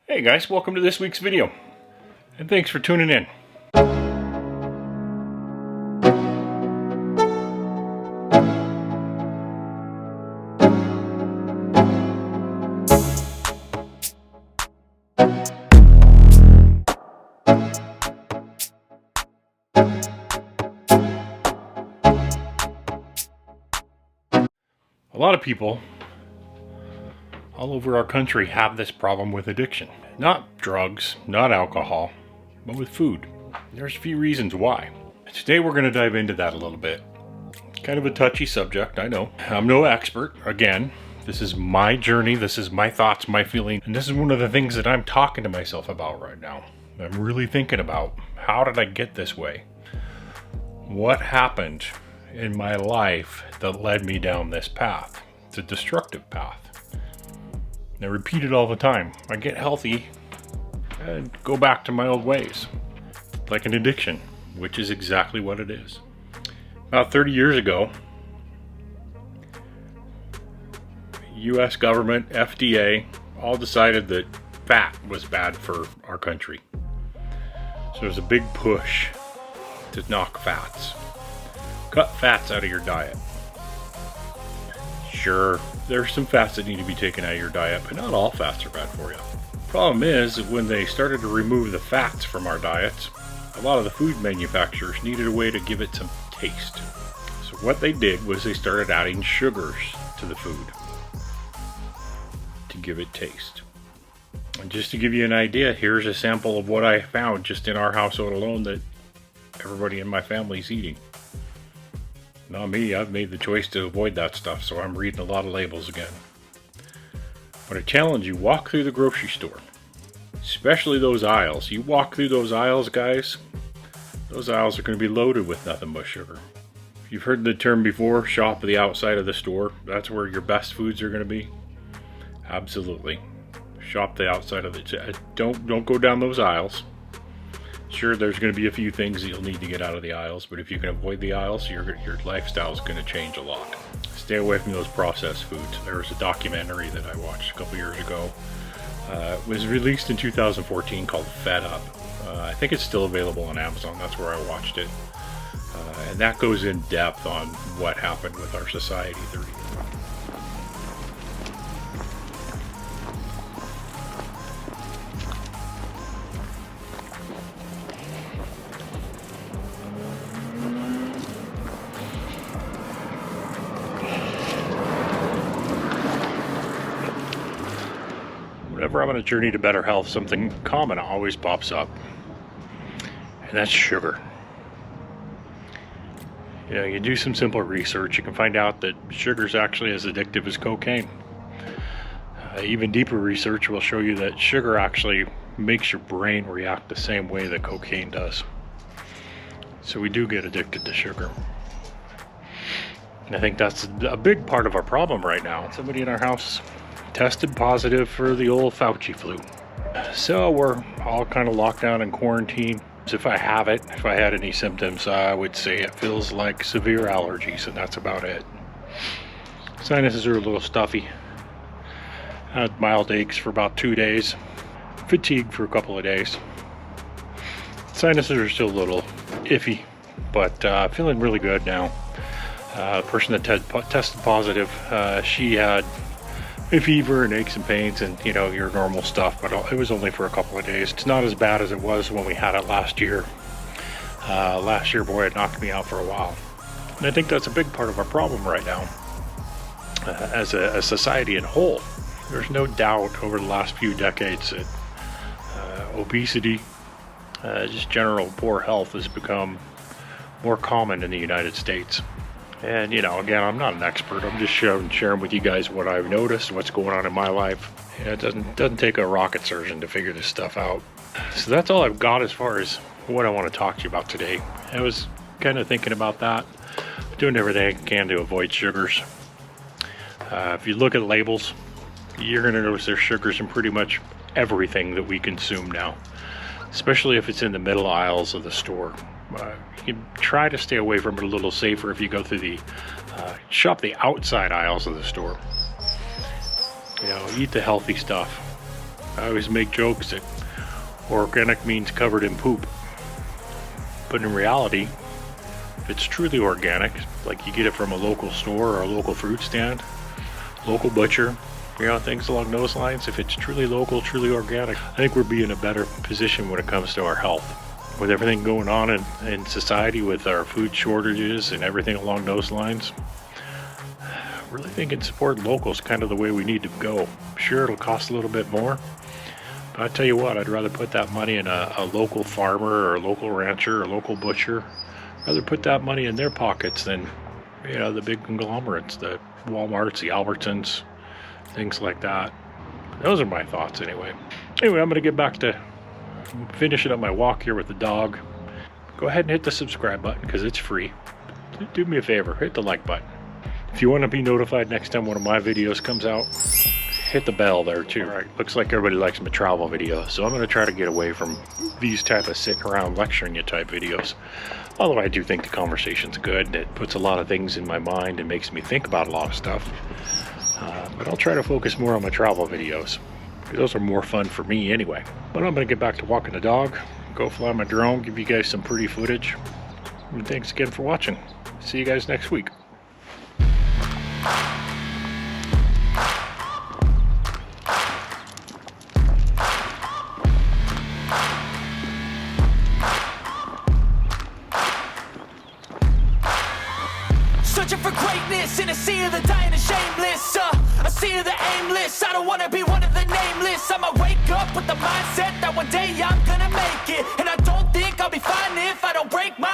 Hey guys, welcome to this week's video, and thanks for tuning in. A lot of people all over our country have this problem with addiction. Not drugs, not alcohol, but with food. There's a few reasons why. Today we're going to dive into that a little bit. Kind of a touchy subject, I know. I'm no expert. Again, this is my journey, this is my thoughts, my feeling, and this is one of the things that I'm talking to myself about right now. I'm really thinking about, how did I get this way? What happened in my life that led me down this path? It's a destructive path. And I repeat it all the time. I get healthy and go back to my old ways. Like an addiction, which is exactly what it is. About 30 years ago, US government, FDA, all decided that fat was bad for our country. So there's a big push to knock fats. Cut fats out of your diet. Sure, there's some fats that need to be taken out of your diet, but not all fats are bad for you. Problem is that when they started to remove the fats from our diets, a lot of the food manufacturers needed a way to give it some taste. So what they did was they started adding sugars to the food to give it taste. And just to give you an idea, here's a sample of what I found just in our household alone that everybody in my family is eating. Not me, I've made the choice to avoid that stuff, so I'm reading a lot of labels again. But I challenge you, walk through the grocery store. Especially those aisles. You walk through those aisles, guys, those aisles are going to be loaded with nothing but sugar. You've heard the term before, shop the outside of the store. That's where your best foods are going to be. Absolutely. Shop the outside of it. Don't go down those aisles. Sure, there's going to be a few things that you'll need to get out of the aisles, but if you can avoid the aisles, your lifestyle is going to change a lot. Stay away from those processed foods. There was a documentary that I watched a couple years ago. It was released in 2014 called Fed Up. I think it's still available on Amazon. That's where I watched it. And that goes in depth on what happened with our society 30 years ago. Whenever I'm on a journey to better health, something common always pops up, and that's sugar. You know, you do some simple research, you can find out that sugar is actually as addictive as cocaine. Even deeper research will show you that sugar actually makes your brain react the same way that cocaine does. So we do get addicted to sugar. And I think that's a big part of our problem right now. Somebody in our house tested positive for the old Fauci flu. So we're all kind of locked down in quarantine. If I have it, if I had any symptoms, I would say it feels like severe allergies, and that's about it. Sinuses are a little stuffy. I had mild aches for about 2 days. Fatigue for a couple of days. Sinuses are still a little iffy, but feeling really good now. The person that tested positive, she had a fever and aches and pains and, you know, your normal stuff, but it was only for a couple of days. It's not as bad as it was when we had it last year. Last year, boy, it knocked me out for a while. And I think that's a big part of our problem right now. As a society in whole, there's no doubt over the last few decades that obesity, just general poor health has become more common in the United States. And, you know, again, I'm not an expert. I'm just sharing with you guys what I've noticed, what's going on in my life. It doesn't take a rocket surgeon to figure this stuff out. So that's all I've got as far as what I want to talk to you about today. I was kind of thinking about that, doing everything I can to avoid sugars. If you look at labels, you're going to notice there's sugars in pretty much everything that we consume now, especially if it's in the middle aisles of the store. You can try to stay away from it a little safer if you go through the shop the outside aisles of the store. You know, eat the healthy stuff. I always make jokes that organic means covered in poop. But in reality, if it's truly organic, like you get it from a local store or a local fruit stand, local butcher, you know, things along those lines, if it's truly local, truly organic, I think we'd be in a better position when it comes to our health. With everything going on in society with our food shortages and everything along those lines, I really think support local is kind of the way we need to go. Sure, it'll cost a little bit more, but I tell you what, I'd rather put that money in a local farmer or a local rancher or a local butcher. I'd rather put that money in their pockets than, you know, the big conglomerates, the Walmarts, the Albertsons, things like that. Those are my thoughts anyway. Anyway, I'm going to get back to finishing up my walk here with the dog. Go ahead and hit the subscribe button because it's free. Do me a favor, hit the like button. If you want to be notified next time one of my videos comes out, hit the bell there too. All right, looks like everybody likes my travel videos, so I'm going to try to get away from these type of sitting around lecturing you type videos. Although I do think the conversation's good. It puts a lot of things in my mind and makes me think about a lot of stuff. But I'll try to focus more on my travel videos. Those are more fun for me anyway. But I'm going to get back to walking the dog, go fly my drone, give you guys some pretty footage. And thanks again for watching. See you guys next week. Searching for greatness in a sea of the dying and shameless, a sea of the aimless. I don't wanna be one of the nameless. I'ma wake up with the mindset that one day I'm gonna make it, and I don't think I'll be fine if I don't break my